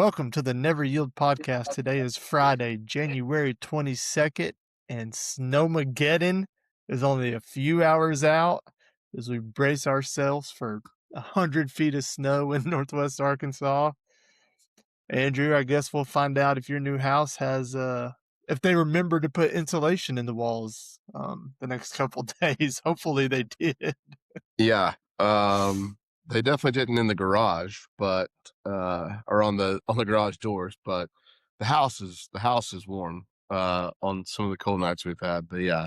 welcome to the Never Yield podcast. Today is Friday, January 22nd, and Snowmageddon is only a few hours out as we brace ourselves for 100 feet of snow in northwest Arkansas. Andrew, I guess we'll find out if your new house has, if they remember to put insulation in the walls the next couple days. Hopefully they did. Yeah. They definitely didn't in the garage, but or on the garage doors, but the house is warm on some of the cold nights we've had. But yeah,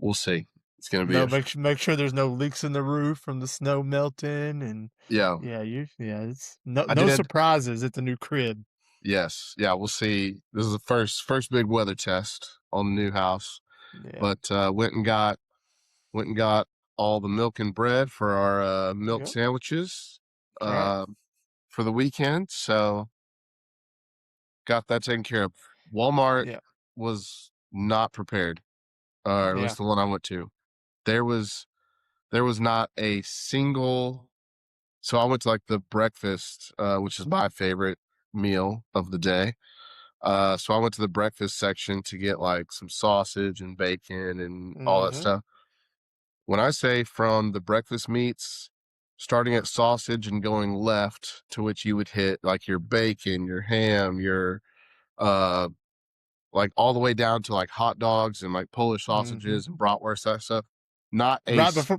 we'll see. It's gonna be Make sure there's no leaks in the roof from the snow melting, and yeah. it's no I did surprises at the new crib. Yes. Yeah, we'll see. This is the first big weather test on the new house. Yeah. But went and got all the milk and bread for our milk Yep. sandwiches Right. for the weekend. So got that taken care of. Walmart Yeah. was not prepared, or at Yeah. least the one I went to. There was not a single. So I went to like the breakfast, which is my favorite meal of the day. So I went to the breakfast section to get like some sausage and bacon and all that Mm-hmm. stuff. When I say from the breakfast meats, starting at sausage and going left, to which you would hit like your bacon, your ham, your like all the way down to like hot dogs and like Polish Mm-hmm. sausages and bratwurst, that stuff. Not a Right before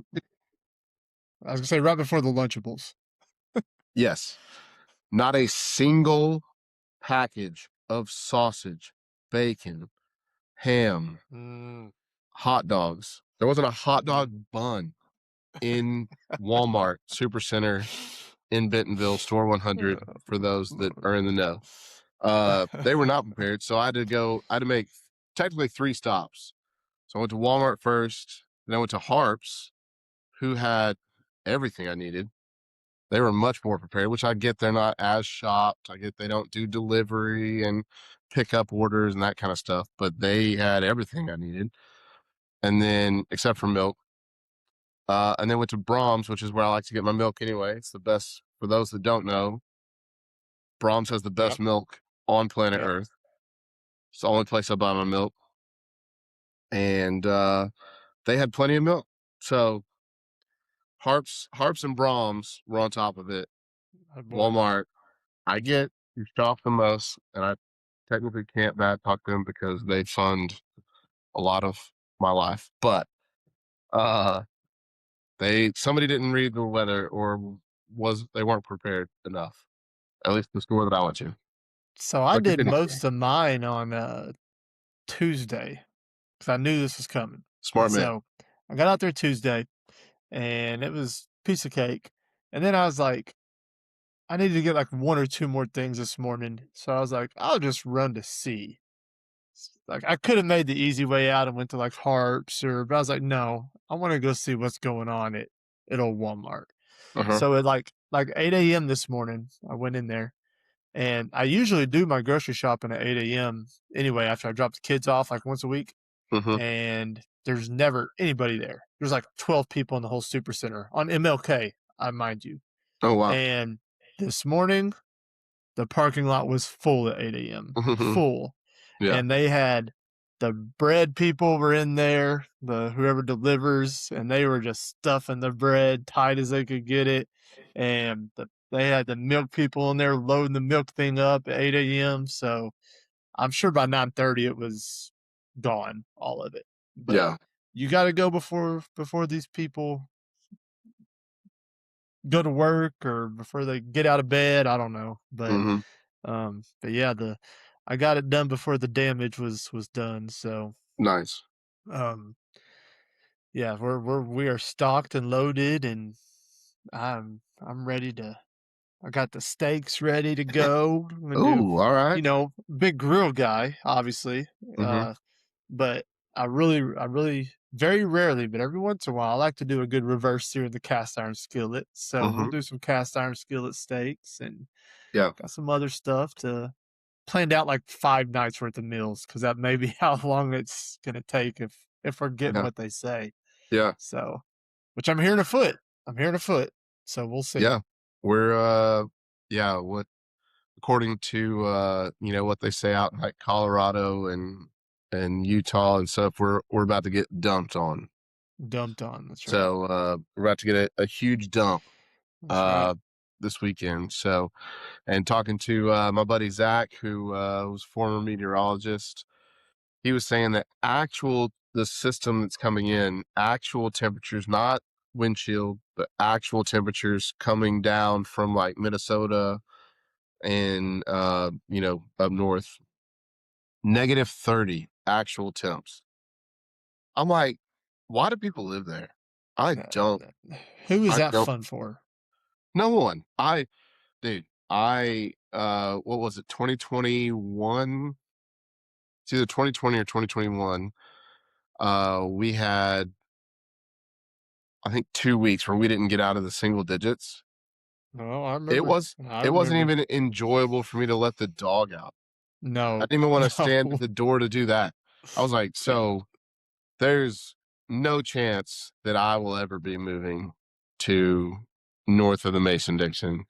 I was gonna say right before the Lunchables. yes, not a single package of sausage, bacon, ham, hot dogs. There wasn't a hot dog bun in Walmart Supercenter in Bentonville, Store 100 for those that are in the know. They were not prepared, so I had to make technically 3 stops. So I went to Walmart first, then I went to Harps, who had everything I needed. They were much more prepared, which I get they're not as shopped. I get they don't do delivery and pickup orders and that kind of stuff, but they had everything I needed. And then, except for milk. And then went to Brahms, which is where I like to get my milk anyway. It's the best. For those that don't know, Brahms has the best Yep. milk on planet Yep. Earth. It's the only place I buy my milk. And they had plenty of milk. So Harps and Brahms were on top of it. Oh, boy. Walmart, I get you shop the most, and I technically can't bad talk them because they fund a lot of my life. But somebody didn't read the weather, or they weren't prepared enough. At least the store that I went to. So I But did continue. most of mine on Tuesday because I knew this was coming. Smart man. So I got out there Tuesday, and it was piece of cake. And then I was like, I needed to get like 1 or 2 more things this morning. So I was like, I'll just run to see. Like I could have made the easy way out and went to like Harps but I was like, no, I want to go see what's going on at old Walmart. Uh-huh. So at like 8 a.m. this morning, I went in there, and I usually do my grocery shopping at 8 a.m. anyway after I drop the kids off like once a week. Mm-hmm. And there's never anybody there. There's like 12 people in the whole super center on MLK, I mind you. Oh, wow. And this morning, the parking lot was full at 8 a.m. Full. Yeah. And they had the bread people were in there, the whoever delivers, and they were just stuffing the bread tight as they could get it. And they had the milk people in there loading the milk thing up at 8 a.m. So I'm sure by 9:30 it was gone, all of it. But Yeah. you got to go before these people go to work or before they get out of bed. I don't know, but yeah, I got it done before the damage was done. So Nice. Yeah, we are stocked and loaded, and I'm ready to. I got the steaks ready to go. I'm gonna do, Oh, all right. big grill guy, obviously. But I really, very rarely, but every once in a while, I like to do a good reverse sear in the cast iron skillet. So we'll do some cast iron skillet steaks, and Yeah. got some other stuff planned out like 5 nights worth of meals, because that may be how long it's gonna take if we're getting what they say. Yeah. So, which I'm hearing afoot. So we'll see. Yeah. We're according to what they say out in like Colorado and Utah and stuff, we're about to get dumped on. Dumped on. That's right. So we're about to get a huge dump That's right. this weekend. So, and talking to my buddy Zach, who was a former meteorologist, he was saying that the system that's coming in, actual temperatures, not wind chill, but actual temperatures coming down from like Minnesota and up north, -30 actual temps. I'm like, why do people live there? I don't. Who is I that don't. fun for? No one. Dude. What was it? 2021. It's either 2020 or 2021. We had, I think, 2 weeks where we didn't get out of the single digits. No, I It remember. was. I It wasn't remember. even enjoyable for me to let the dog out. I No, didn't even want to stand no. at the door to do that. I was like, so there's no chance that I will ever be moving to north of the Mason-Dixon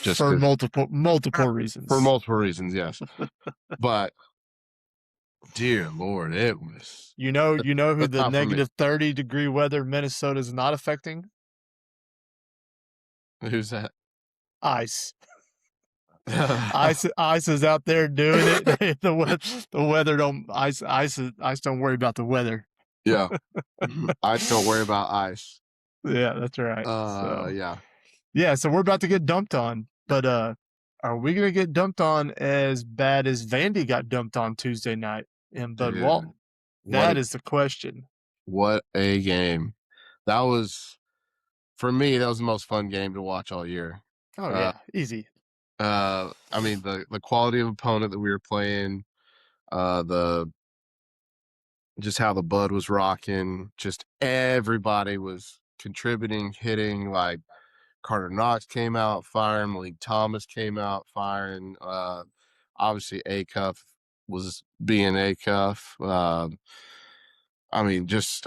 just For because, multiple for reasons. multiple reasons, yes. But dear Lord, it was You know who that's the not for me. -30-degree weather Minnesota is not affecting? Who's that? Ice. Ice is out there doing it. The weather don't ice don't worry about the weather. Yeah. Ice don't worry about ice. Yeah, that's right. Yeah. Yeah, so we're about to get dumped on, but are we gonna get dumped on as bad as Vandy got dumped on Tuesday night in Bud Dude, Walton? what That a is the question. game. That was, for me, that was the most fun game to watch all year. Oh Uh yeah, easy. I mean the quality of opponent that we were playing, the just how the Bud was rocking, just everybody was contributing, hitting. Like Carter Knox came out firing, Malik Thomas came out firing. Obviously Acuff was being Acuff. I mean, just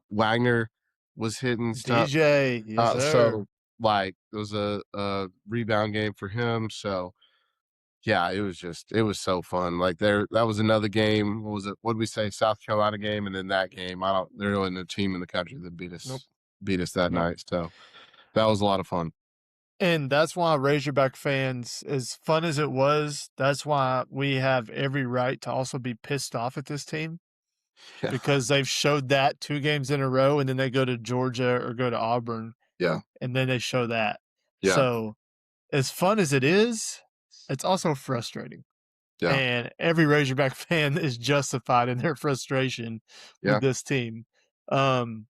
Wagner was hitting stuff. DJ, yes sir. So like it was a rebound game for him. So yeah, it was so fun. Like that was another game. What was it? What did we say? South Carolina game, and then that game. There wasn't a team in the country that Nope, beat us that nope. night. So that was a lot of fun. And that's why Razorback fans, as fun as it was, that's why we have every right to also be pissed off at this team Yeah, because they've showed that 2 games in a row, and then they go to Georgia or go to Auburn, yeah, and then they show that. yeah, So, as fun as it is, it's also frustrating. yeah, And every Razorback fan is justified in their frustration with yeah. this team. Um,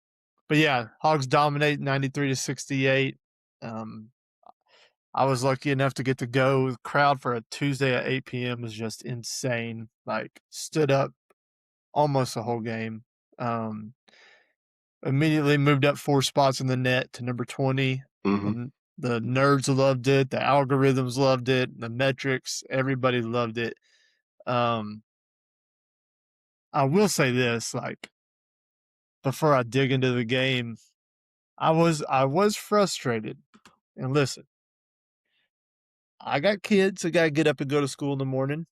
but yeah, Hogs dominate 93-68. Um, I was lucky enough to get to go. The crowd for a Tuesday at 8 p.m. was just insane. Like, stood up almost the whole game. Um, Immediately moved up 4 spots in the net to number 20. Hmm. The nerds loved it. The algorithms loved it. The metrics, everybody loved it. Um, I will say this, like, before I dig into the game, I was frustrated. And listen, I got kids that gotta get up and go to school in the morning.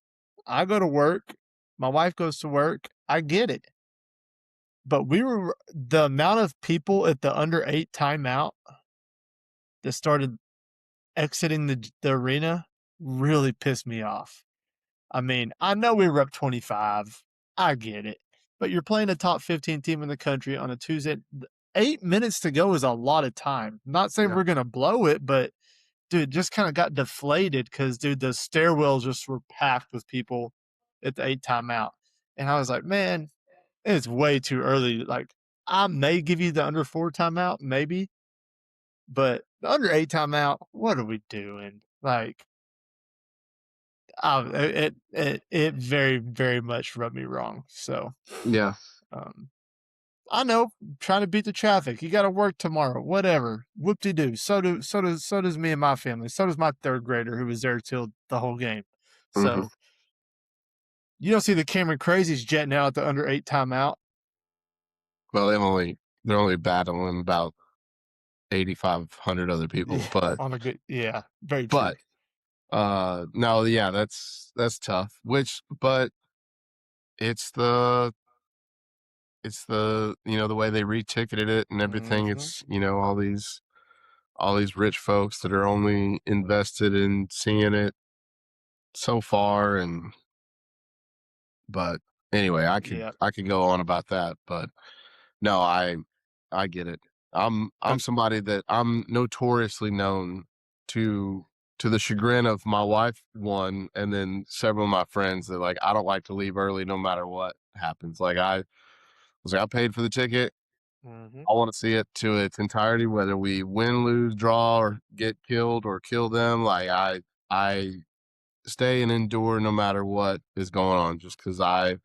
I go to work. My wife goes to work. I get it. But the amount of people at the under 8 timeout that started exiting the arena really pissed me off. I mean, I know we were up 25. I get it. But you're playing a top 15 team in the country on a Tuesday. 8 minutes to go is a lot of time. I'm not saying Yeah, we're going to blow it, but dude, just kind of got deflated because, dude, the stairwells just were packed with people at the 8 timeout. And I was like, man, it's way too early. Like, I may give you the under 4 timeout, maybe, but the under 8 timeout, what are we doing? Like, it very, very much rubbed me wrong. So, yeah, um, I know, trying to beat the traffic. You got to work tomorrow. Whatever. Whoop de doo. So does me and my family. So does my third grader who was there till the whole game. hmm. So you don't see the Cameron Crazies jetting out at the under 8 timeout. Well, they're only battling about 8,500 other people, Yeah, on a good. Yeah, very true. but No, yeah, that's tough. But it's the the way they reticketed it and everything. Mhm. It's all these rich folks that are only invested in seeing it so far. But anyway, Yeah. I could go on about that, but no, I get it. I'm somebody that I'm notoriously known to the chagrin of my wife, one, and then several of my friends, that like I don't like to leave early no matter what happens. Like I was like, I paid for the ticket. Mhm. I want to see it to its entirety, whether we win, lose, draw, or get killed or kill them. Like I stay and endure no matter what is going on, just because I've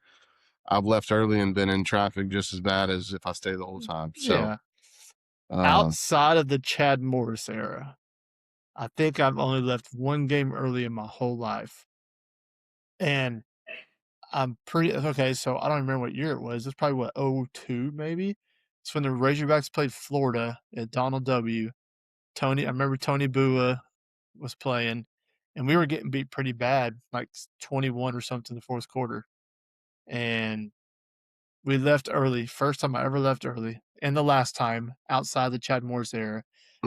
left early and been in traffic just as bad as if I stay the whole time. So, Yeah. uh, Outside of the Chad Morris era, I think I've only left one game early in my whole life. And I'm pretty okay, so I don't remember what year it was. It's probably what, '02 maybe? It's when the Razorbacks played Florida at Donald W. I remember Tony Bua was playing, and we were getting beat pretty bad, like 21 or something in the fourth quarter. And we left early. First time I ever left early, and the last time outside the Chad Morris era.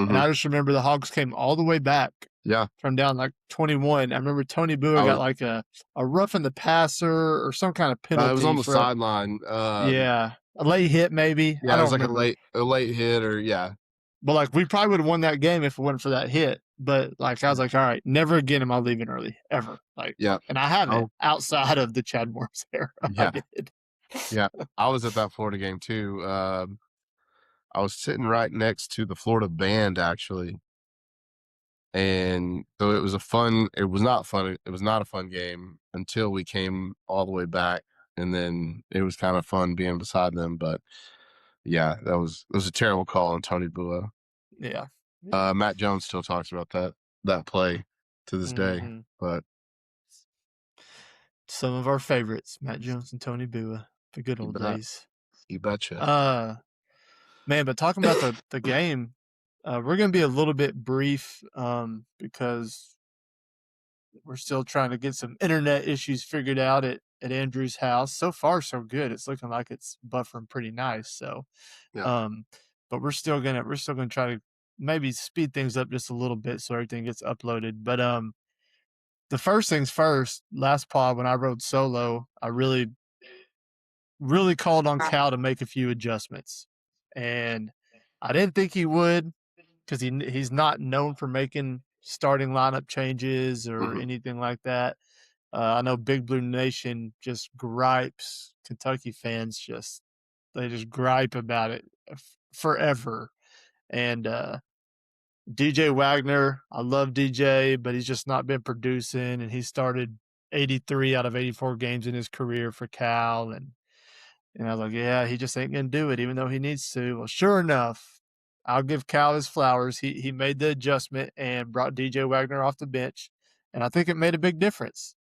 And mhm. I just remember the Hogs came all the way back Yeah, from down like 21. I remember Tony Bua I got was. like a roughing the passer or some kind of It was penalty on the for sideline. yeah, a late hit maybe. I Yeah, it don't was like remember. a late hit, or yeah, But like we probably would have won that game if it wasn't for that hit. But like I was like, all right, never again am I leaving early ever. Like, yeah. and I haven't Oh, outside of the Chad Morris era. I yeah, did. yeah. I was at that Florida game too. I was sitting right next to the Florida band actually, and so it was a fun. It was not fun. It was not a fun game until we came all the way back, and then it was kind of fun being beside them. But yeah, it was a terrible call on Tony Bua. Yeah. Yeah. Matt Jones still talks about that play to this day. Hmm. But Some of our favorites, Matt Jones and Tony Bua, the good you old bet, days. you betcha. Uh Man, but talking about the game, we're gonna be a little bit brief, because we're still trying to get some internet issues figured out at Andrew's house. So far, so good. It's looking like it's buffering pretty nice. So, Yeah, um, but we're still gonna try to maybe speed things up just a little bit so everything gets uploaded. But the first things first. Last pod when I rode solo, I really called on Cal to make a few adjustments, and I didn't think he would because he's not known for making starting lineup changes or hmm, anything like that. I know Big Blue Nation just gripes. Kentucky fans they just gripe about it forever. And DJ Wagner, I love DJ, but he's just not been producing. And he started 83 out of 84 games in his career for Cal, and I was like, yeah, he just ain't gonna do it, even though he needs to. Well, sure enough, I'll give Cal his flowers. He made the adjustment and brought DJ Wagner off the bench, and I think it made a big difference.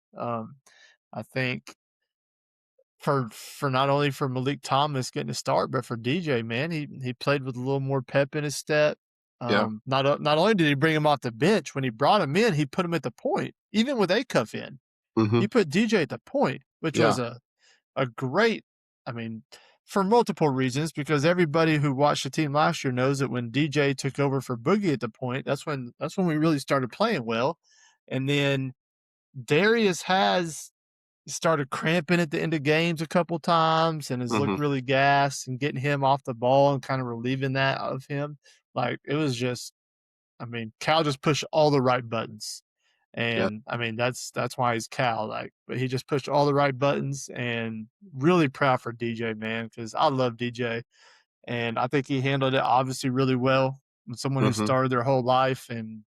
I think for not only for Malik Thomas getting a start, but for DJ, man, he played with a little more pep in his step. yeah, Not only did he bring him off the bench, when he brought him in, he put him at the point, even with Acuff in. hmm, He put DJ at the point, which was yeah, a great, I mean, for multiple reasons, because everybody who watched the team last year knows that when DJ took over for Boogie at the point, that's when we really started playing well. And then Darius has started cramping at the end of games a couple times and has hmm, looked really gassed, and getting him off the ball and kind of relieving that of him. Like it was just, I mean, Cal just pushed all the right buttons. yeah, And I mean, that's why he's Cal. Like, but he just pushed all the right buttons, and really proud for DJ, man, because I love DJ. And I think he handled it obviously really well. With someone who hmm, started their whole life and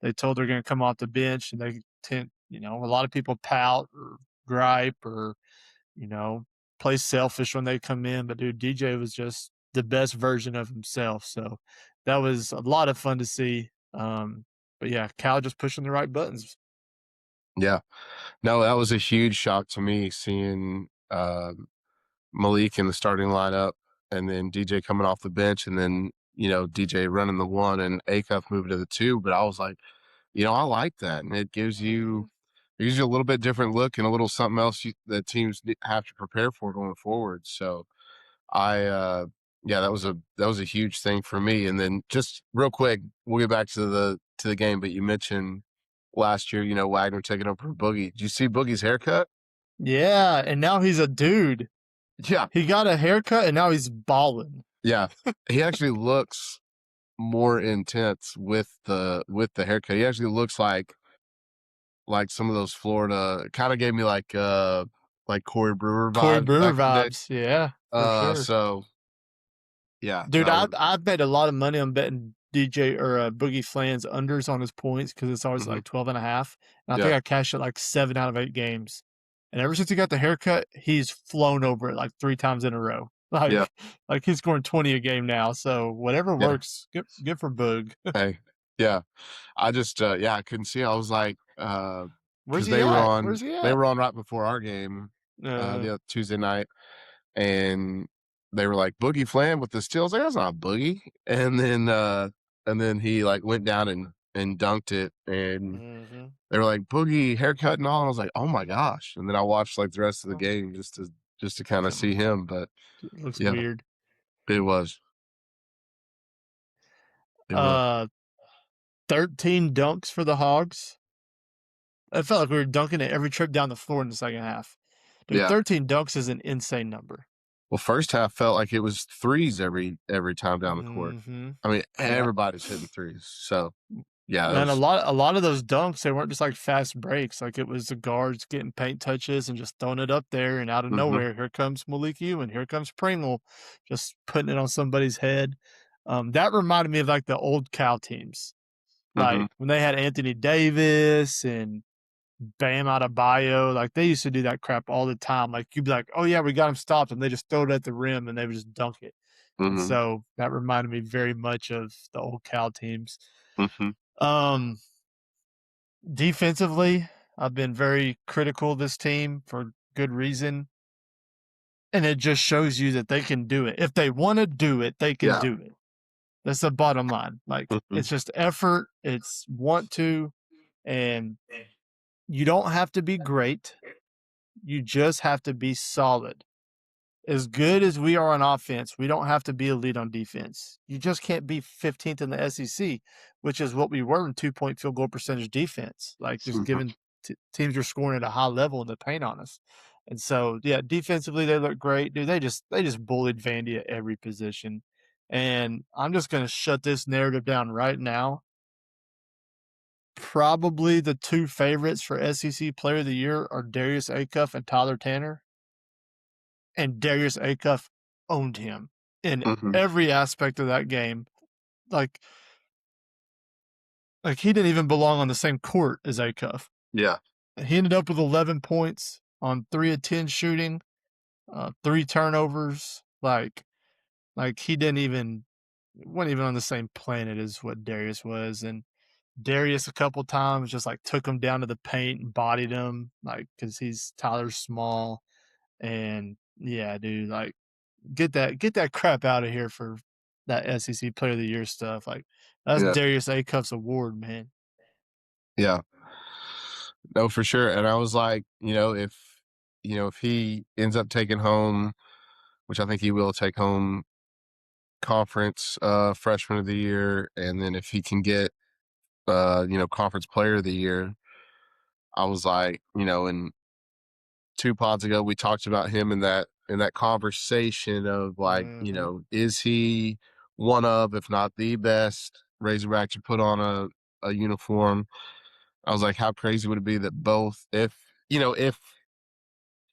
they told they're going to come off the bench, and they tend, a lot of people pout or gripe or, you know, play selfish when they come in. But dude, DJ was just the best version of himself. So that was a lot of fun to see. But yeah, Cal just pushing the right buttons. yeah. No, that was a huge shock to me seeing Malik in the starting lineup, and then DJ coming off the bench, and then DJ running the one and Acuff moving to the two. But I was like, I like that, and it gives you a little bit different look and a little something else that teams have to prepare for going forward. So I, yeah, that was a huge thing for me. And then just real quick, we'll get back to the game. But you mentioned last year, Wagner taking over for Boogie. Did you see Boogie's haircut? Yeah, and now he's a dude. Yeah, He got a haircut and now he's balling. yeah. He actually looks more intense with the haircut. He actually looks like some of those Florida. Kind of gave me like Corey Brewer Corey vibes Brewer back in the day. vibes, yeah, for sure. So yeah, Dude, that was. I've made a lot of money on betting DJ or Boogie Flan's unders on his points because it's always Mhm. like 12.5. And I think Yeah, I cashed it like 7 out of 8 games. And ever since he got the haircut, he's flown over it like 3 times in a row. yeah, Like he's scoring 20 a game now. So whatever yeah. works, good for Boog. Hey, yeah. I just yeah, I couldn't see. I was like, Where's because he they were at? on Where's he they at? were on right before our game, Uh, the other Tuesday night, and they were like Boogie Flam with the steal. I was like, that's not Boogie. And then he like went down and dunked it, and mhm. they were like Boogie haircut and all. And I was like, oh my gosh. And then I watched like the rest of the game just to kind of see him. But It looks yeah, weird. it was it was. Uh, 13 dunks for the Hogs. I felt like we were dunking it every trip down the floor in the second half. Dude, Yeah. 13 dunks is an insane number. Well, first half felt like it was threes every time down the court. Mm-hmm. I mean, Yep. everybody's hitting threes. So yeah, that And a was. lot of those dunks, they weren't just like fast breaks. Like it was the guards getting paint touches and just throwing it up there, and out of Mhm, nowhere, here comes Malik U and here comes Pringle, just putting it on somebody's head. That reminded me of like the old Cal teams, mhm, like when they had Anthony Davis and Bam Adebayo, like they used to do that crap all the time. Like you'd be like, "Oh yeah, we got him stopped," and they just throw it at the rim and they would just dunk it. And mhm, so that reminded me very much of the old Cal teams. mhm. Um, Defensively, I've been very critical of this team for good reason, and it just shows you that they can do it. If they want to do it, they can Yeah. do it. That's the bottom line. Like Mhm, it's just effort, it's want to, and you don't have to be great. You just have to be solid. As good as we are on offense, we don't have to be elite on defense. You just can't be 15th in the SEC, which is what we were in 2-point field goal percentage defense. Like just mhm, giving teams are scoring at a high level in the paint on us. And so, yeah, defensively they look great, dude. They just bullied Vandy at every position. And I'm just gonna shut this narrative down right now. Probably the two favorites for SEC Player of the Year are Darius Acuff and Tyler Tanner, and Darius Acuff owned him in mhm. every aspect of that game. Like, like he didn't even belong on the same court as Acuff. Yeah. He ended up with 11 points on 3 of 10 shooting, 3 turnovers. Like he didn't even wasn't even on the same planet as what Darius was. And Darius a couple times just like took him down to the paint and bodied him, like because he's Tyler small. And yeah, dude, like get that crap out of here for that SEC Player of the Year stuff. Like that's Yeah. Darius Acuff's award, man. Yeah. No, for sure. And I was like, if he ends up taking home, which I think he will take home conference freshman of the year, and then if he can get conference player of the year, I was like, and 2 pods ago we talked about him in that conversation of like, Mhm. is he one of, if not the best Razorback to put on a uniform? I was like, how crazy would it be that both, if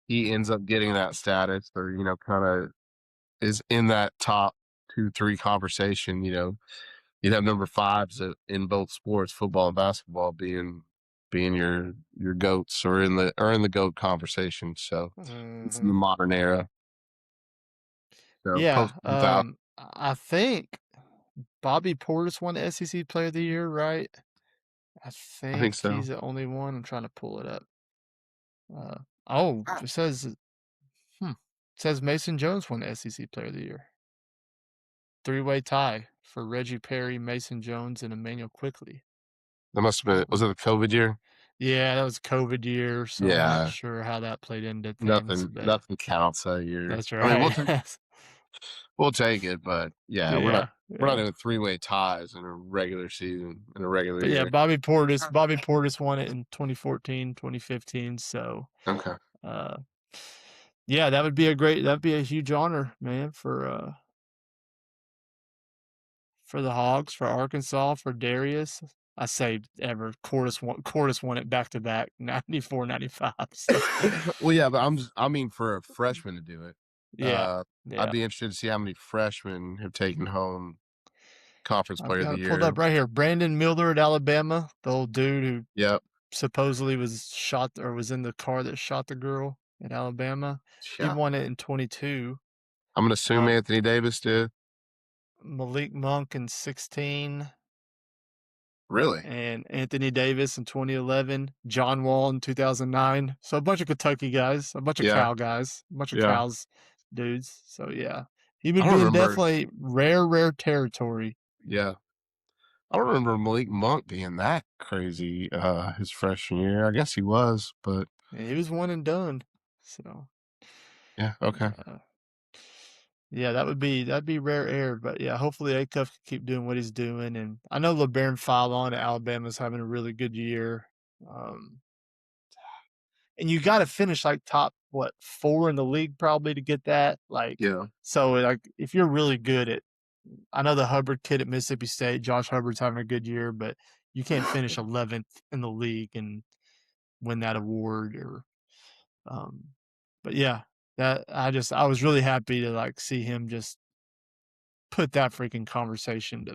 he ends up getting that status, or kind of is in that top 2-3 conversation, you'd have number fives in both sports, football and basketball, being your goats, or in the goat conversation. So it's in the Mhm. modern era. So Yeah, post 2000, I think Bobby Portis won the SEC Player of the Year, right? I I think think so. he's the only one. I'm trying to pull it up. Oh, it says it says Mason Jones won the SEC Player of the Year. Three-way tie for Reggie Perry, Mason Jones, and Emmanuel Quickly. That must have been. Was it the COVID year? Yeah, that was COVID year, so I'm not Yeah. sure how that played into things, Nothing. but Nothing counts that year. that's I mean, right. we'll take it, but yeah, Yeah, we're not yeah. doing three-way ties in a regular season in a regular But yeah, year. Bobby Portis won it in 2014, 2015, so Okay. uh yeah, that'd be a huge honor, man, for the Hogs, for Arkansas, for Darius. I say ever. Cordis won it back to back, 94, 95. So Well, yeah, but I mean, for a freshman to do it, yeah, I'd yeah. be interested to see how many freshmen have taken home Conference I've Player of got the it pulled Year. up right here. Brandon Miller at Alabama, the old dude who Yep. supposedly was shot or was in the car that shot the girl in Alabama. He Yeah. won it in 22. I'm gonna assume Uh, Anthony Davis did. Malik Monk in 16. Really? And Anthony Davis in 2011, John Wall in 2009. So a bunch of Kentucky guys, a bunch of Yeah. Cal guys, a bunch of Yeah. Cal's dudes. So yeah, he I would don't be in remember. definitely rare territory. Yeah. I don't remember Malik Monk being that crazy his freshman year. I guess he was, but And he was one and done. So yeah, okay. uh, yeah, that'd be rare air. But yeah, hopefully Acuff can keep doing what he's doing. And I know LeBaron Fallon at Alabama's having a really good year. Um, and you got to finish like top what 4 in the league probably to get that. Like, Yeah. so like if you're really good at, I know the Hubbard kid at Mississippi State, Josh Hubbard's having a good year, but you can't finish 11th in the league and win that award or, um, but yeah, that I was really happy to like see him just put that freaking conversation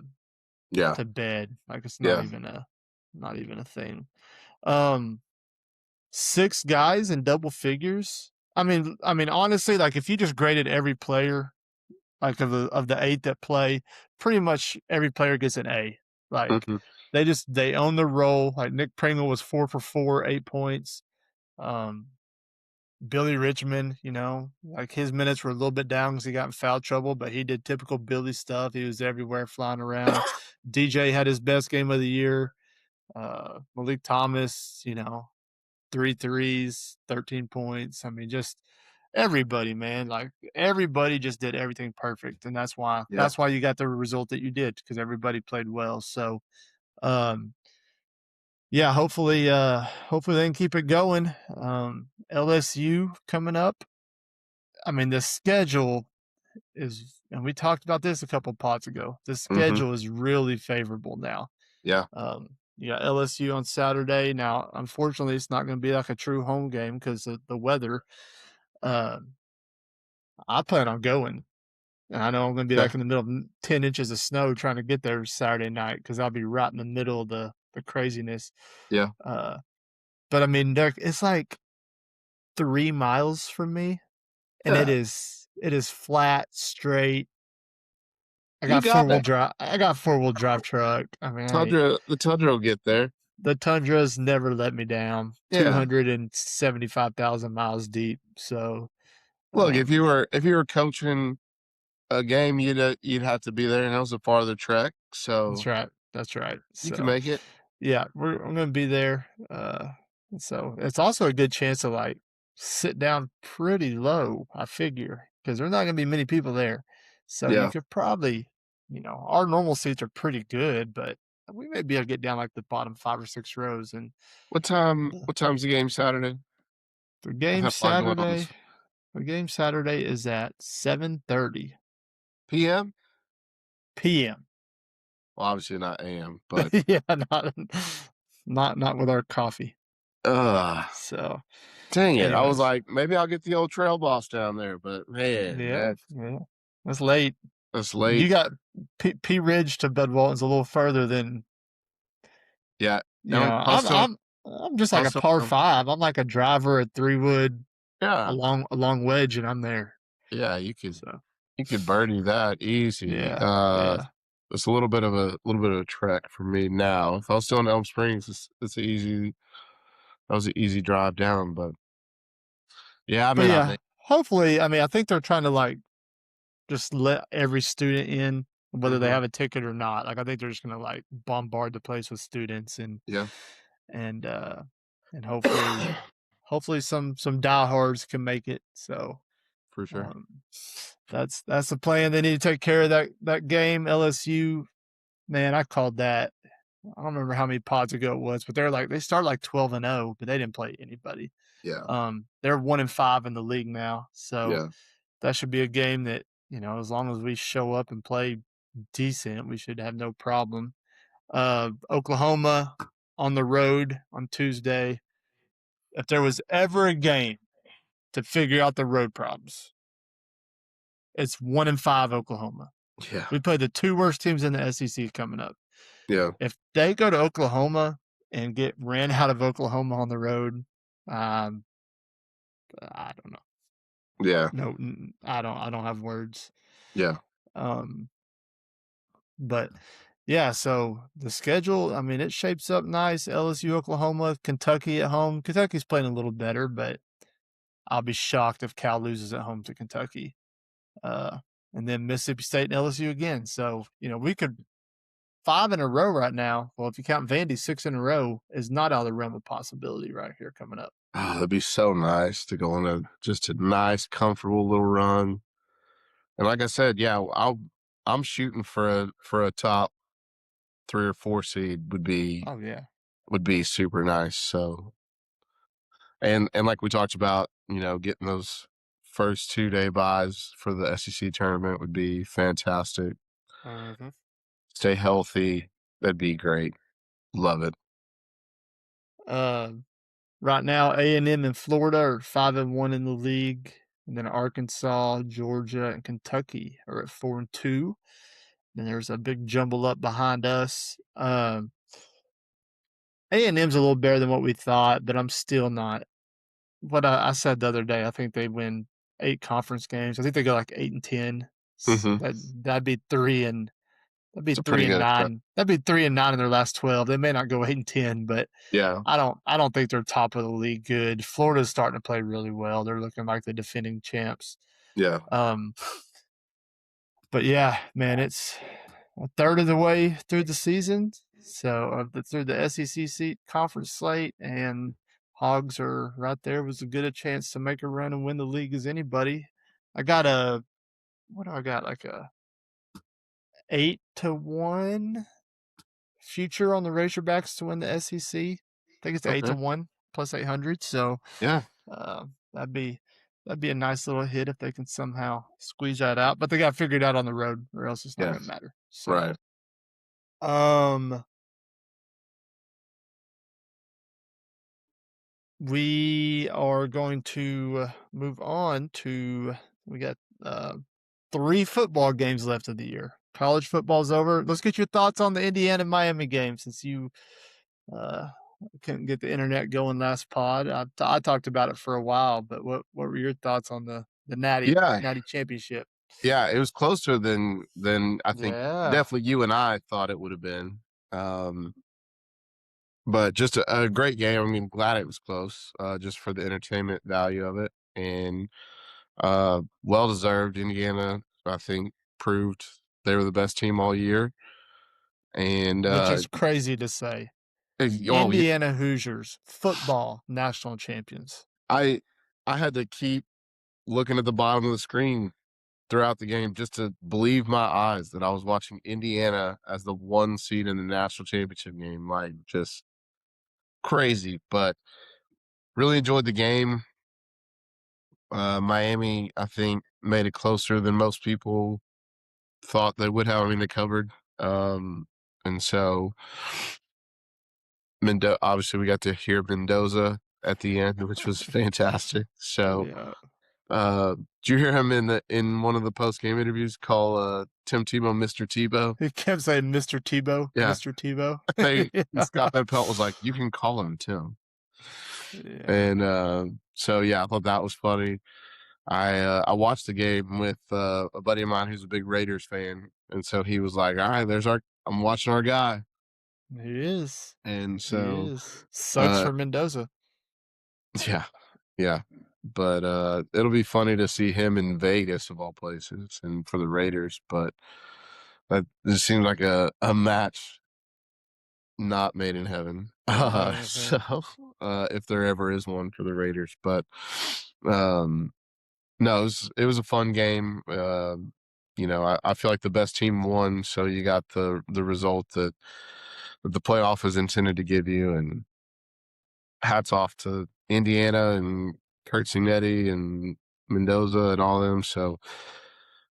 Yeah. to bed. Like it's Yeah. not even a thing. Um, 6 guys in double figures. I mean, honestly, like if you just graded every player, like of the 8 that play, pretty much every player gets an A. Like Hmm. they own their role. Like Nick Pringle was 4 for 4, 8 points. Um, Billy Richmond, like his minutes were a little bit down because he got in foul trouble, but he did typical Billy stuff. He was everywhere flying around. DJ had his best game of the year. Malik Thomas, 3 threes, 13 points. I mean, just everybody, man. Like everybody just did everything perfect. And Yeah. that's why you got the result that you did, because everybody played well. So um yeah, hopefully they can keep it going. LSU coming up. I mean, the schedule is, and we talked about this a couple pods ago. The Hmm. schedule is really favorable now. Yeah. You got LSU on Saturday. Now, unfortunately, it's not going to be like a true home game because of the weather. Uh, I plan on going. And I know I'm going to be Okay. like in the middle of 10 inches of snow trying to get there Saturday night because I'll be right in the middle of the craziness. Yeah. Uh, but I mean, it's like 3 miles from me, and Yeah. it is flat, straight. You got it. I got 4-wheel drive truck. I mean, The Tundra will get there. the Tundra's never let me down. Yeah. 275,000 miles deep. So, Look, um, if you were coaching a game, you'd have to be there, and that was a farther trek, that's so right. That's right. you can So, make it. yeah, I'm gonna be there. So it's also a good chance to like sit down pretty low. I figure because there's not gonna be many people there, so you Yeah. could probably, our normal seats are pretty good, but we may be able to get down like the bottom 5 or 6 rows. And the, What time's the game Saturday? the I've game had a lot going on Saturday, the game Saturday is at 7:30 PM? p.m. Well, obviously not AM, but Yeah, not with our coffee. uh So, dang it. I was anyways. like, maybe I'll get the old trail boss down there, but man, Yeah, yeah. That's late. that's You late. got P Ridge to Bedwalton's a little further than, Yeah. I was telling I'm just I like a was telling par him, five. I'm like a driver at 3 wood, yeah, a long wedge, and I'm there. yeah, So you could birdie that easy. yeah, yeah. It's a little bit of a trek for me now. If I was still in Elm Springs, it's an easy that was an easy drive down, but yeah, I But may not yeah, make hopefully, I mean, I think they're trying to like just let every student in. whether they Mhm. have a ticket or not. Like, I think they're just gonna, like, bombard the place with students Yeah. and, uh, and hopefully some diehards can make it. So, For sure. um, that's the plan. They need to take care of that game. LSU, man, I called that. I don't remember how many pods ago it was, but they started like 12-0, but they didn't play anybody. Yeah. They're 1-5 in the league now, so Yeah. that should be a game that, as long as we show up and play decent, we should have no problem. Oklahoma on the road on Tuesday. If there was ever a game to figure out the road problems, it's 1-5 Oklahoma. Yeah. We play the two worst teams in the SEC coming up. Yeah. If they go to Oklahoma and get ran out of Oklahoma on the road, um, I don't know. Yeah. No, I don't have words. Yeah. Um, but yeah, so the schedule, I mean, it shapes up nice. LSU, Oklahoma, Kentucky at home. Kentucky's playing a little better, but I'll be shocked if Cal loses at home to Kentucky. Uh, and then Mississippi State and LSU again. So, we could 5 in a row right now. Well, if you count Vandy, 6 in a row is not out of the realm of possibility right here coming up. Oh, that'd be so nice to go on just a nice, comfortable little run. And like I said, yeah, I'm shooting for a top 3 or 4 seed Oh yeah. would be super nice. So, and like we talked about, getting those first 2-day buys for the SEC tournament would be fantastic. Mm-hmm. Stay healthy. That'd be great. Love it. Right now, A&M and Florida are 5-1 in the league, and then Arkansas, Georgia, and Kentucky are at 4-2. Then there's a big jumble up behind us. A&M's a little better than what we thought, but I'm still not. What I said the other day, I think they win 8 conference games. I think they go like 8-10. Mhm. That'd be 3 and that'd be It's a pretty 3 and good 9. That'd be 3 and 9 in their last 12. They may not go 8-10, but yeah. I don't think they're top of the league good. Florida's starting to play really well. They're looking like the defending champs. Yeah. Um, but yeah, man, it's a third of the way through the season. So through the SEC conference slate, and Hogs are right there with as good a chance to make a run and win the league as anybody. I got what do I got? Like a 8-1 future on the Razorbacks to win the SEC. I think it's Okay. 8-1 plus 800. So Yeah. uh, that'd be a nice little hit if they can somehow squeeze that out. But they got figured out on the road, or else it's not Yeah. going to matter. So, Right. we are going to move on to we got 3 football games left of the year. College football's over. Let's get your thoughts on the Indiana Miami game since you uh, couldn't get the internet going last pod. I talked about it for a while, but what were your thoughts on the Yeah. Natty Championship? Yeah, it was closer than I think Yeah. definitely you and I thought it would have been. But just a great game. I mean, glad it was close, just for the entertainment value of it. And well deserved. Indiana, I think, proved they were the best team all year. And Which is crazy to say. oh yeah, Indiana Hoosiers, football national champions. I I had to keep looking at the bottom of the screen throughout the game just to believe my eyes that I was watching Indiana as the 1 seed in the national championship game. Like, just crazy, but really enjoyed the game. Miami, I think, made it closer than most people thought they would have. I mean, they covered. And so obviously we got to hear Mendoza at the end, which was fantastic. So, Yeah. did you hear him in one of the post game interviews call Tim Tebow Mr. Tebow? He kept saying Mr. Tebow, Yeah. Mr. Tebow. Scott Van Pelt was like, "You can call him Tim." Yeah. And so yeah, I thought that was funny. I watched the game with a buddy of mine who's a big Raiders fan, and so he was like, "All right, I'm watching our guy." He is. And He so, is. Sucks for Mendoza. yeah, yeah. But it'll be funny to see him in Vegas of all places, and for the Raiders. But That just seems like a match not made in heaven. Mhm. So if there ever is one for the Raiders, but no, it was a fun game. I feel like the best team won, so you got the result that the playoff is intended to give you. And hats off to Indiana and Kurt Signetti and Mendoza and all of them. So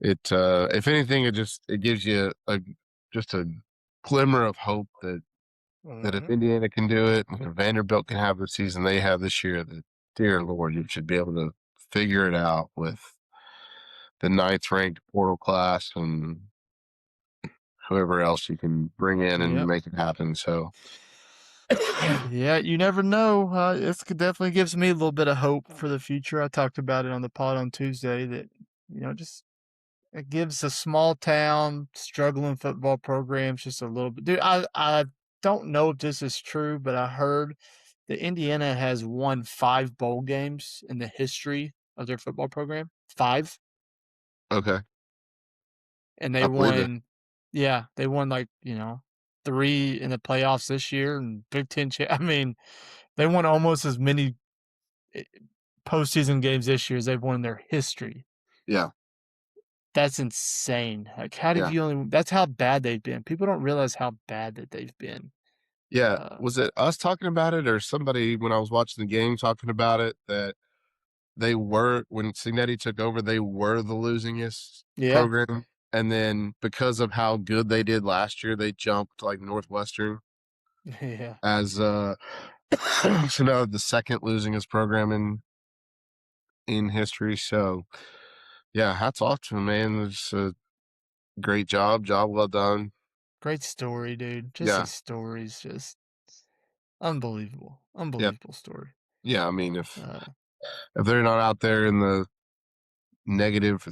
if anything, it gives you just a glimmer of hope that if Mhm. Indiana can do it, and if Vanderbilt can have the season they have this year, that dear Lord, you should be able to figure it out with the ninth ranked portal class and whoever else you can bring in and Yep. make it happen. So Yeah, you never know. This could definitely gives me a little bit of hope for the future. I talked about it on the pod on Tuesday that, just it gives a small town struggling football programs just a little bit. Dude, I don't know if this is true, but I heard that Indiana has won 5 bowl games in the history of their football program. 5. okay, And they I believe it. won, yeah, they won like, 3 in the playoffs this year and Big Ten. I mean, they won almost as many eh, postseason games this year as they've won in their history. Yeah, That's insane. Like, how did yeah, you only? That's how bad they've been. People don't realize how bad that they've been. yeah. Uh, Was it us talking about it or somebody when I was watching the game talking about it that they were when Signetti took over, they were the losingest yeah, program, and then because of how good they did last year, they jumped like Northwestern yeah, as so now the second losingest program in history. So yeah, hats off to him, man. It's a great job well done. great story, dude. Just Yeah, these stories, just unbelievable, yeah, unbelievable story. yeah. I mean, if Uh, if they're not out there in the negative,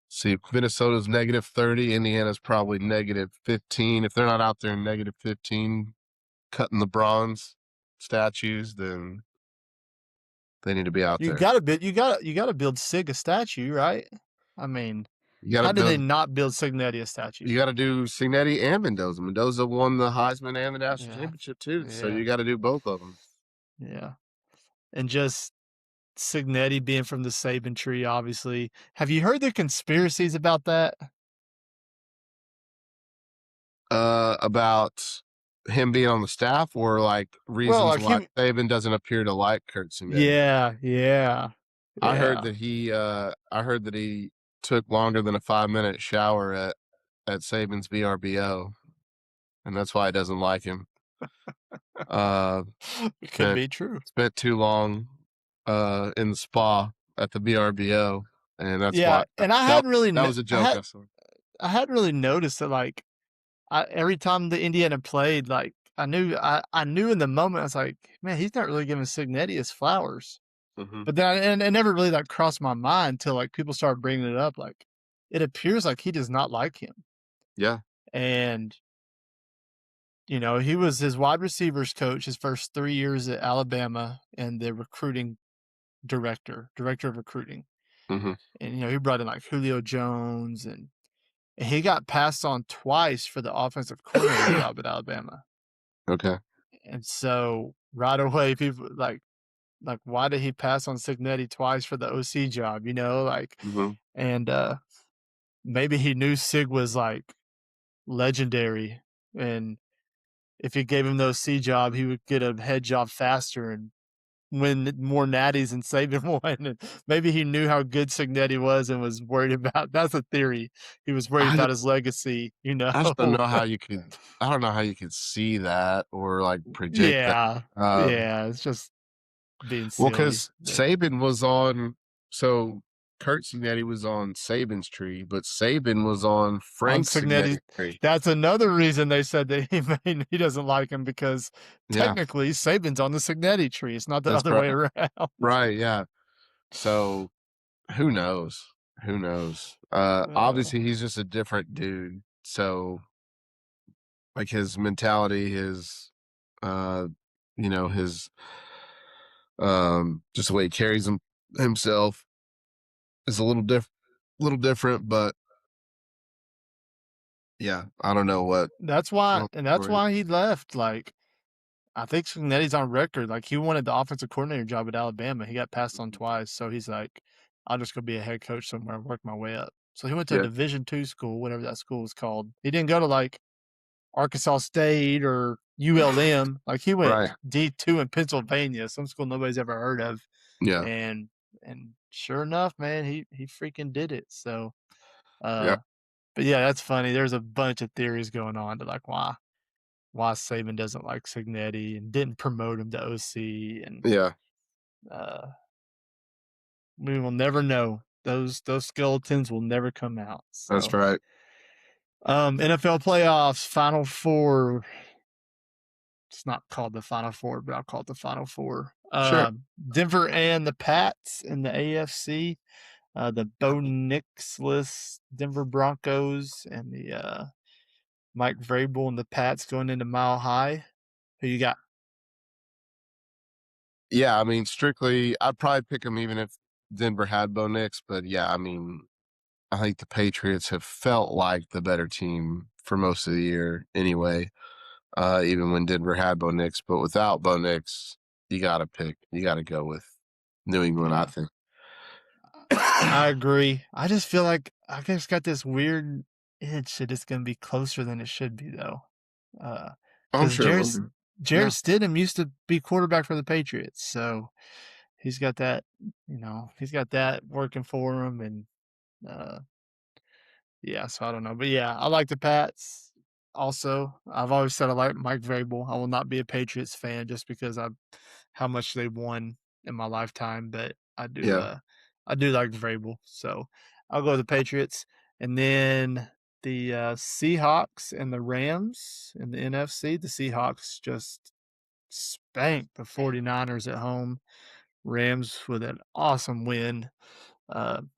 see, if Minnesota's -30, Indiana's probably -15. If they're not out there in -15, cutting the bronze statues, then they need to be out you there. gotta build, you gotta build Sig a statue, right? I mean, You got to how did they build. not build Signetti a statue? You got to do Signetti and Mendoza. Mendoza won the Heisman and the national Yeah, championship too, so yeah, you got to do both of them. yeah, and just Signetti being from the Saban tree, obviously. Have you heard the conspiracies about that? About him being on the staff, or like Well, reasons like why him. Saban doesn't appear to like Kurt Signetti. Yeah, yeah, I heard yeah. that he took longer than a 5-minute shower at Saban's VRBO, and that's why he doesn't like him. Uh, It could spent be true. spent too long in the spa at the VRBO, and that's Yeah, why and I that hadn't really, that was a joke I saw. I hadn't really noticed that. Like, every time the Indiana played, like, I knew in the moment. I was like, man, he's not really giving Signetti his flowers. Hmm. But then, and it never really like crossed my mind until like people started bringing it up. Like, it appears like he does not like him, Yeah. and he was his wide receivers coach his first 3 years at Alabama, and the recruiting director of recruiting. Hmm. And he brought in like Julio Jones, and he got passed on twice for the offensive coordinator job at Alabama. Okay. And so right away, people like why did he pass on Signetti twice for the OC job? Like, Hmm. and maybe he knew Sig was like legendary, and if he gave him the OC job, he would get a head job faster and win more natties than Saban won. And maybe he knew how good Signetti was and was worried about. That's a theory. He was worried I about his legacy. I just don't know how you could. I don't know how you could see that or like project that. Yeah, Um, yeah. It's just being well, silly. because But Saban was on, so Kurt Signetti was on Saban's tree, but Saban was on on Frank Signetti, Signetti's tree. that's another reason they said that he doesn't like him, because Yeah, technically Saban's on the Signetti tree. It's not the that's other way correct. around. Right. Yeah. So who knows? Who knows? Uh, Obviously he's just a different dude. So like his mentality, uh, his just the way he carries himself is a little different, but Yeah, I don't know what. That's Well, why he left. Like, I think Cincinnati's on record. Like, he wanted the offensive coordinator job at Alabama. He got passed on twice, so he's like, "I'll just go be a head coach somewhere and work my way up." So he went to a yeah, Division II school, whatever that school was called. He didn't go to like Arkansas State or ULM. Like, he went right. D2 in Pennsylvania, some school nobody's ever heard of, Yeah, and sure enough, man, he freaking did it. So, yeah, uh, but yeah, that's funny. There's a bunch of theories going on to like why Saban doesn't like Signetti and didn't promote him to OC, and yeah. uh, we will never know. Those skeletons will never come out. That's So, right. NFL playoffs, Final Four. It's not called the Final Four, but I'll call it the Final Four. Sure. Denver and the Pats in the AFC. The Bo Nixless Denver Broncos and the Mike Vrabel and the Pats going into Mile High. Who you got? Yeah, I mean, strictly, I'd probably pick them even if Denver had Bo Nix. But yeah, I mean, I think the Patriots have felt like the better team for most of the year anyway, even when Denver had Bo Nix. But without Bo Nix, you got to go with New England, I Yeah, think. I agree. I just feel like I just got this weird itch that it's going to be closer than it should be, though. I'm Because sure it will be. Jarrett Yeah. Stidham used to be quarterback for the Patriots, so he's got that, he's got that working for him, and uh, yeah, so I don't know. But yeah, I like the Pats. Also, I've always said I like Mike Vrabel. I will not be a Patriots fan just because I how much they won in my lifetime, but Yeah. I do like Vrabel. So I'll go with the Patriots. And then the Seahawks and the Rams in the NFC. The Seahawks just spanked the 49ers at home. Rams with an awesome win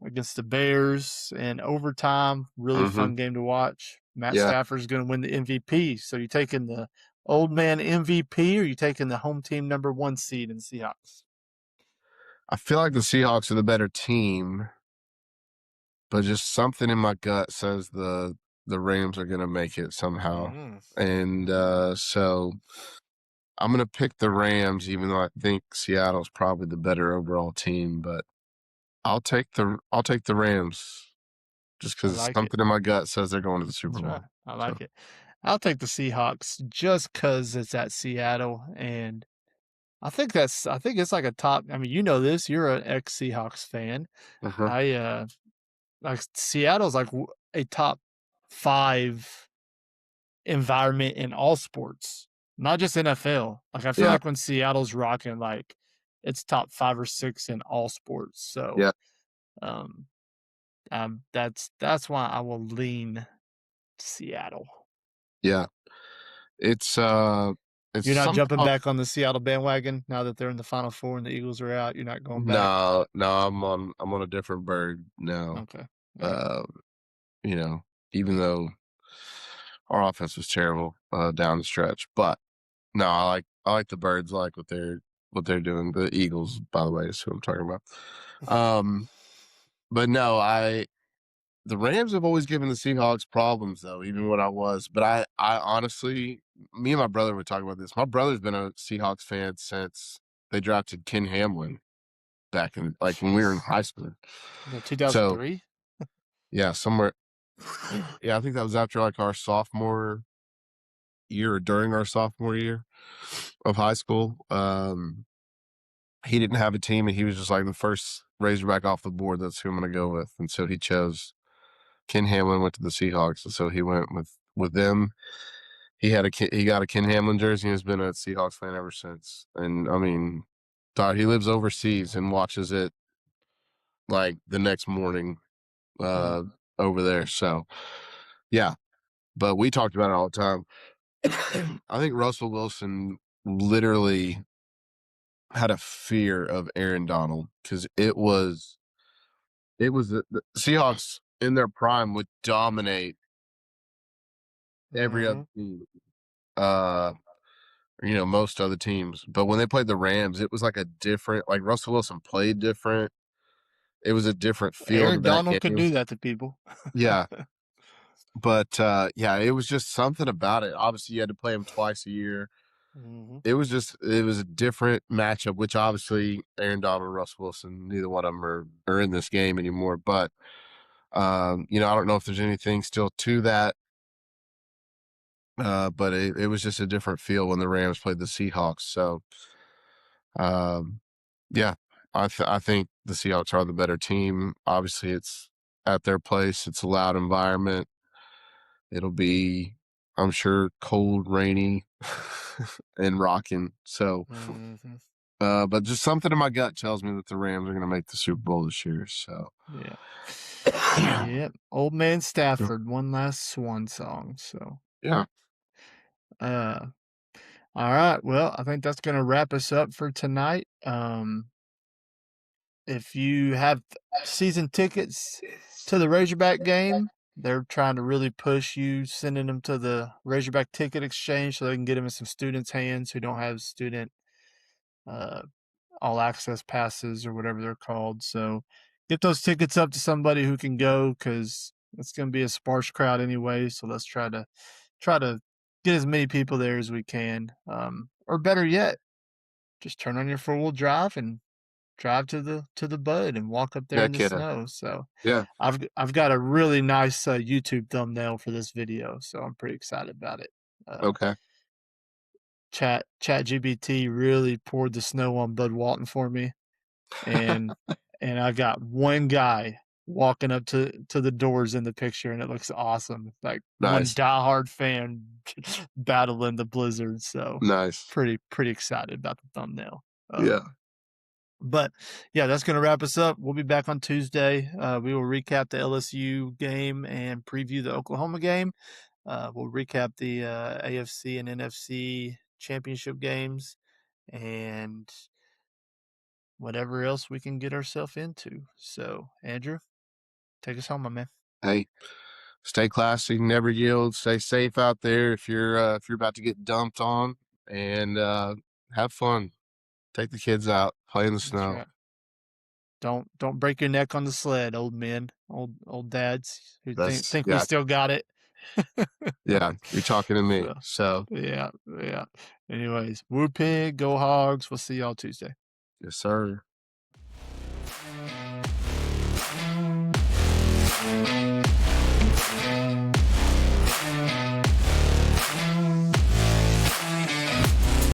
against the Bears in overtime. Really Hmm. fun game to watch. Matt Yeah. Stafford's going to win the MVP. So you taking the old man MVP, or you taking the home team #1 seed in Seahawks? I feel like the Seahawks are the better team, but just something in my gut says the Rams are going to make it somehow. Mm-hmm. And so I'm going to pick the Rams, even though I think Seattle's probably the better overall team. But I'll take the Rams just I because like it. something in my gut says they're going to the Super That's right. Bowl. I So like it. I'll take the Seahawks just because it's at Seattle, and I think it's like a top. I mean, you know this. You're an ex Seahawks fan. uh-huh. I like Seattle's like a top 5 environment in all sports, not just NFL. Like, I feel Yeah, like when Seattle's rocking, like, it's top 5 or 6 in all sports. So, yeah, um, that's why I will lean Seattle. yeah. It's You're not jumping somehow. back on the Seattle bandwagon now that they're in the Final Four and the Eagles are out. You're not going back. No, I'm on a different bird now. Okay, all right. Uh, you know, even though our offense was terrible down the stretch, but no, I like the birds. I like what they're doing. The Eagles, by the way, is who I'm talking about. But no, the Rams have always given the Seahawks problems though, even when I was. But I honestly, me and my brother would talk about this. My brother's been a Seahawks fan since they drafted Ken Hamlin back in like when we were in high school. The So 2003. yeah, somewhere. Yeah, I think that was after like our sophomore year or during our sophomore year of high school. He didn't have a team, and he was just like the first Razorback off the board. That's who I'm going to go with, and so he chose Ken Hamlin. Went to the Seahawks, and so he went with them. He got a Ken Hamlin jersey, and has been a Seahawks fan ever since. And I mean, he lives overseas and watches it like the next morning Hmm. over there. So yeah, but we talked about it all the time. I think Russell Wilson literally had a fear of Aaron Donald because it was the Seahawks in their prime would dominate every other Hmm. team, uh, most other teams. But when they played the Rams, it was like a different. Like Russell Wilson played different. It was a different feel to Aaron that Donald could game. do that to people. Yeah, But yeah, it was just something about it. Obviously, you had to play them twice a year. Mm-hmm. It was a different matchup, which obviously Aaron Donald and Russell Wilson, neither one of them are in this game anymore. But I don't know if there's anything still to that. But it was just a different feel when the Rams played the Seahawks. So um, yeah, I think the Seahawks are the better team. Obviously, it's at their place. It's a loud environment. It'll be, I'm sure, cold, rainy, and rocking. So, Mm-hmm. but just something in my gut tells me that the Rams are going to make the Super Bowl this year. So, Yeah. Yep. Old man Stafford, one last swan song. So, yeah, uh, all right. Well, I think that's going to wrap us up for tonight. If you have season tickets to the Razorback game, they're trying to really push you, sending them to the Razorback Ticket Exchange so they can get them in some students' hands who don't have student uh, all access passes or whatever they're called. So get those tickets up to somebody who can go because it's going to be a sparse crowd anyway. So let's try to get as many people there as we can. Or better yet, just turn on your 4-wheel drive and drive to the Bud and walk up there in heck the yeah, snow. So yeah, I've got a really nice YouTube thumbnail for this video, so I'm pretty excited about it. Uh, okay, ChatGPT really poured the snow on Bud Walton for me, and I got one guy walking up to the doors in the picture, and it looks awesome. Like one nice, diehard fan battling the blizzard. So nice, pretty excited about the thumbnail. yeah, But yeah, that's going to wrap us up. We'll be back on Tuesday. We will recap the LSU game and preview the Oklahoma game. We'll recap the AFC and NFC championship games and whatever else we can get ourselves into. So, Andrew, take us home, my man. hey. Stay classy, never yield. Stay safe out there if you're about to get dumped on, and have fun. Take the kids out, play in the That's snow. right. Don't break your neck on the sled, old men, old dads who That's think we yeah, still got it. yeah. You're talking to me. So So yeah. Anyways, Woo Pig, go Hogs. We'll see y'all Tuesday. yes, sir.